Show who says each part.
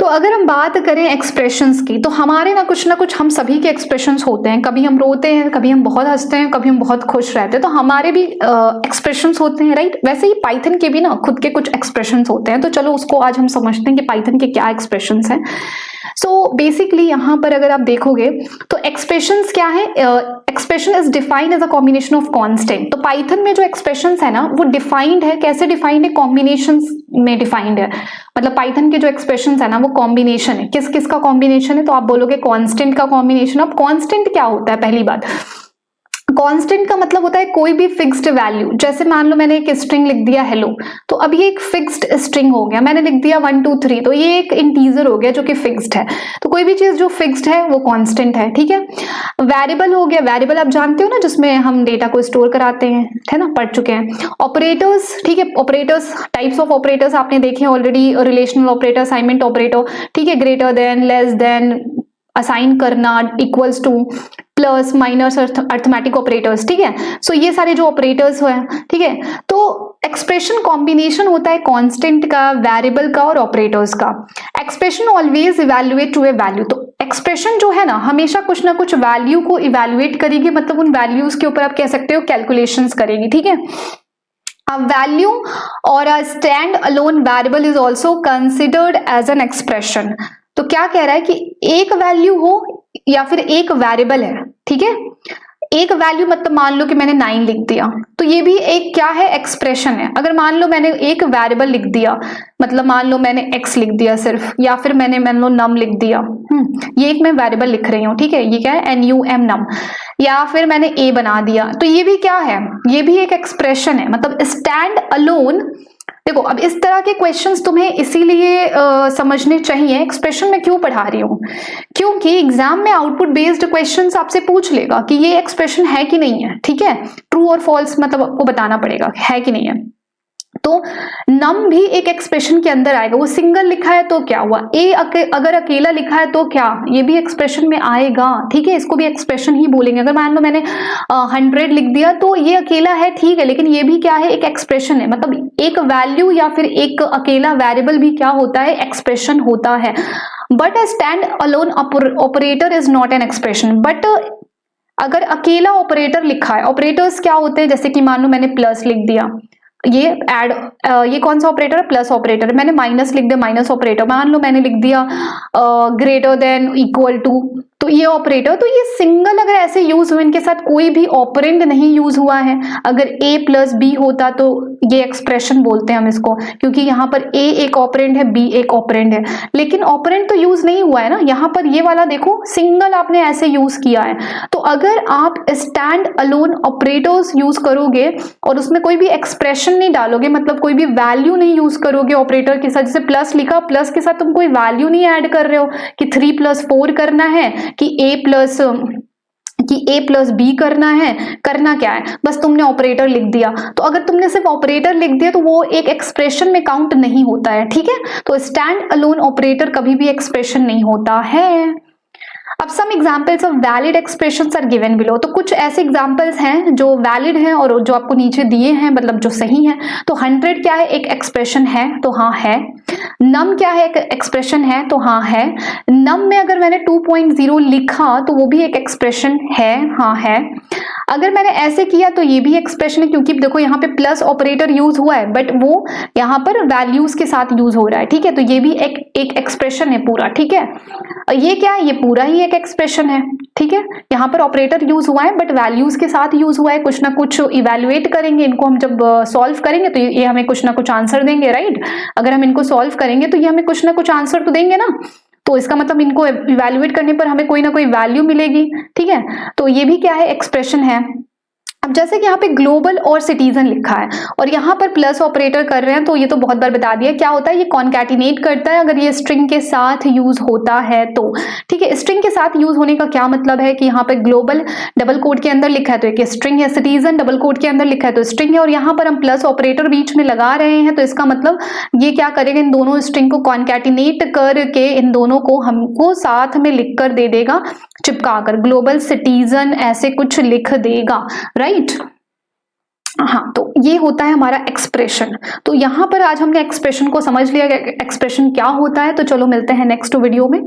Speaker 1: तो अगर हम बात करें एक्सप्रेशंस की, तो हमारे ना कुछ हम सभी के एक्सप्रेशंस होते हैं। कभी हम रोते हैं, कभी हम बहुत हंसते हैं, कभी हम बहुत खुश रहते हैं, तो हमारे भी एक्सप्रेशंस होते हैं, राइट। वैसे ही पाइथन के भी ना खुद के कुछ एक्सप्रेशंस होते हैं। तो चलो उसको आज हम समझते हैं कि पाइथन के क्या एक्सप्रेशंस हैं। सो बेसिकली यहाँ पर अगर आप देखोगे तो एक्सप्रेशंस क्या है, expression is defined as a combination of constant. तो पाइथन में जो एक्सप्रेशंस है ना वो डिफाइंड है, कैसे डिफाइंड है, कॉम्बिनेशंस में डिफाइंड है। मतलब पाइथन के जो एक्सप्रेशंस है ना वो कॉम्बिनेशन है। किस किस का कॉम्बिनेशन है, तो आप बोलोगे कांस्टेंट का कॉम्बिनेशन। अब कांस्टेंट क्या होता है, पहली बात, कांस्टेंट का मतलब होता है कोई भी फिक्स्ड वैल्यू। जैसे मान लो मैंने एक स्ट्रिंग लिख दिया हेलो, तो अब ये एक फिक्स्ड स्ट्रिंग हो गया। मैंने लिख दिया 1 2 3, तो ये एक इंटीजर हो गया जो कि फिक्स्ड है। तो कोई भी चीज जो फिक्स्ड है वो कांस्टेंट है, ठीक है। वेरिएबल हो गया, वेरिएबल आप जानते हो ना जिसमें हम डेटा को स्टोर कराते हैं, है ना, पढ़ चुके हैं। ऑपरेटर्स, ठीक है, ऑपरेटर्स, टाइप्स ऑफ ऑपरेटर्स आपने देखे already, relational operator, assignment operator, ठीक है, greater than, less than, assign करना, equals to, plus, minus, arithmetic operators, ठीक है। सो ये सारे जो ऑपरेटर्स हुए, ठीक है। तो एक्सप्रेशन कॉम्बिनेशन होता है कांस्टेंट का, वेरिएबल का और ऑपरेटर्स का। Expression always evaluate to a value. तो एक्सप्रेशन जो है ना कुछ ना कुछ वैल्यू को इवैल्यूएट करेगी, मतलब उन वैल्यूज के ऊपर आप कह सकते हो कैलकुलेशंस करेगी, ठीक है। A value or a stand-alone variable is also considered as an expression। तो क्या कह रहा है कि एक वैल्यू हो या फिर एक वेरिएबल है, ठीक है। एक वैल्यू मतलब मान लो कि मैंने 9 लिख दिया, तो ये भी एक क्या है, एक्सप्रेशन है। अगर मान लो मैंने एक वेरिएबल लिख दिया, मतलब मान लो मैंने x लिख दिया सिर्फ, या फिर मैंने मान लो num लिख दिया, ये एक मैं वेरिएबल लिख रही हूँ, ठीक है, ये क्या है, num num, या फिर मैंने a बना दिया, तो ये भी क्या है, ये भी एक एक्सप्रेशन है, मतलब स्टैंड अलोन। देखो अब इस तरह के क्वेश्चंस तुम्हें इसीलिए समझने चाहिए। एक्सप्रेशन में क्यों पढ़ा रही हूँ, क्योंकि एग्जाम में आउटपुट बेस्ड क्वेश्चंस आपसे पूछ लेगा कि ये एक्सप्रेशन है कि नहीं है, ठीक है। ट्रू और फॉल्स मतलब आपको बताना पड़ेगा है कि नहीं है। तो नम भी एक एक्सप्रेशन के अंदर आएगा। वो सिंगल लिखा है तो क्या हुआ, अगर अकेला लिखा है तो क्या, ये भी एक्सप्रेशन में आएगा, ठीक है। इसको भी एक्सप्रेशन ही बोलेंगे। अगर मान लो मैंने 100 लिख दिया तो ये अकेला है, ठीक है, लेकिन ये भी क्या है, एक एक्सप्रेशन है। मतलब एक वैल्यू या फिर एक अकेला वेरिएबल भी क्या होता है, एक्सप्रेशन होता है। But a stand alone operator is not an expression. But अगर अकेला ऑपरेटर लिखा है, ऑपरेटर्स क्या होते हैं, जैसे कि मान लो मैंने प्लस लिख दिया, ये ऐड, ये कौन सा ऑपरेटर है, प्लस ऑपरेटर। मैंने माइनस लिख दिया, माइनस ऑपरेटर। मान लो मैंने लिख दिया ग्रेटर देन, इक्वल टू, तो ये ऑपरेटर, तो ये सिंगल अगर ऐसे यूज हुए, इनके साथ कोई भी ऑपरेंड नहीं यूज हुआ है। अगर a प्लस बी होता तो ये एक्सप्रेशन बोलते हैं हम इसको, क्योंकि यहाँ पर a एक ऑपरेंड है, b एक ऑपरेंड है, लेकिन ऑपरेंड तो यूज नहीं हुआ है ना। यहाँ पर ये वाला देखो सिंगल आपने ऐसे यूज किया है। तो अगर आप स्टैंड अलोन ऑपरेटर्स यूज करोगे और उसमें कोई भी एक्सप्रेशन नहीं डालोगे, मतलब कोई भी वैल्यू नहीं यूज करोगे ऑपरेटर के साथ, जैसे प्लस लिखा, प्लस के साथ तुम कोई वैल्यू नहीं ऐड कर रहे हो कि 3 + 4 करना है, कि a प्लस बी करना है, करना क्या है, बस तुमने ऑपरेटर लिख दिया। तो अगर तुमने सिर्फ ऑपरेटर लिख दिया तो वो एक एक्सप्रेशन में काउंट नहीं होता है, ठीक है। तो स्टैंड अलोन ऑपरेटर कभी भी एक्सप्रेशन नहीं होता है। अब some examples of valid expressions are given below. तो कुछ ऐसे एग्जाम्पल्स हैं जो वैलिड हैं और जो आपको नीचे दिए हैं, मतलब जो सही है। तो 100 क्या है, एक एक्सप्रेशन है, तो हाँ है। नम क्या है, एक एक्सप्रेशन है, तो हाँ है। नम में अगर मैंने 2.0 लिखा तो वो भी एक एक्सप्रेशन है, हाँ है। अगर मैंने ऐसे किया तो ये भी एक्सप्रेशन है, क्योंकि देखो यहाँ पे प्लस ऑपरेटर यूज हुआ है, बट वो यहाँ पर वैल्यूज के साथ यूज हो रहा है, ठीक है। तो ये भी एक एक्सप्रेशन है पूरा, ठीक है। ये क्या है, ये पूरा ही एक एक्सप्रेशन है, ठीक है। यहाँ पर ऑपरेटर यूज हुआ है बट वैल्यूज के साथ यूज हुआ है। कुछ ना कुछ इवैल्यूएट करेंगे इनको हम, जब सॉल्व करेंगे तो ये हमें कुछ ना कुछ आंसर देंगे, राइट। अगर हम इनको सॉल्व करेंगे तो ये हमें कुछ ना कुछ आंसर तो देंगे ना, तो इसका मतलब इनको इवैल्यूएट करने पर हमें कोई ना कोई वैल्यू मिलेगी, ठीक है। तो ये भी क्या है, एक्सप्रेशन है। अब जैसे कि यहाँ पे ग्लोबल और सिटीजन लिखा है और यहाँ पर प्लस ऑपरेटर कर रहे हैं, तो ये तो बहुत बार बता दिया क्या होता है, ये कॉन्कैटिनेट करता है अगर ये स्ट्रिंग के साथ यूज होता है तो, ठीक है। स्ट्रिंग के साथ यूज होने का क्या मतलब है कि यहाँ पे ग्लोबल डबल कोट के अंदर लिखा है तो एक स्ट्रिंग है, सिटीजन डबल कोट के अंदर लिखा है तो स्ट्रिंग है, और यहाँ पर हम प्लस ऑपरेटर बीच में लगा रहे हैं, तो इसका मतलब ये क्या करेगा, इन दोनों स्ट्रिंग को कॉन्कैटिनेट करके इन दोनों को हमको साथ में लिख कर दे देगा, चिपका कर, ग्लोबल सिटीजन ऐसे कुछ लिख देगा, राइट। हाँ, तो ये होता है हमारा एक्सप्रेशन। तो यहाँ पर आज हमने एक्सप्रेशन को समझ लिया कि एक्सप्रेशन क्या होता है। तो चलो मिलते हैं नेक्स्ट वीडियो में।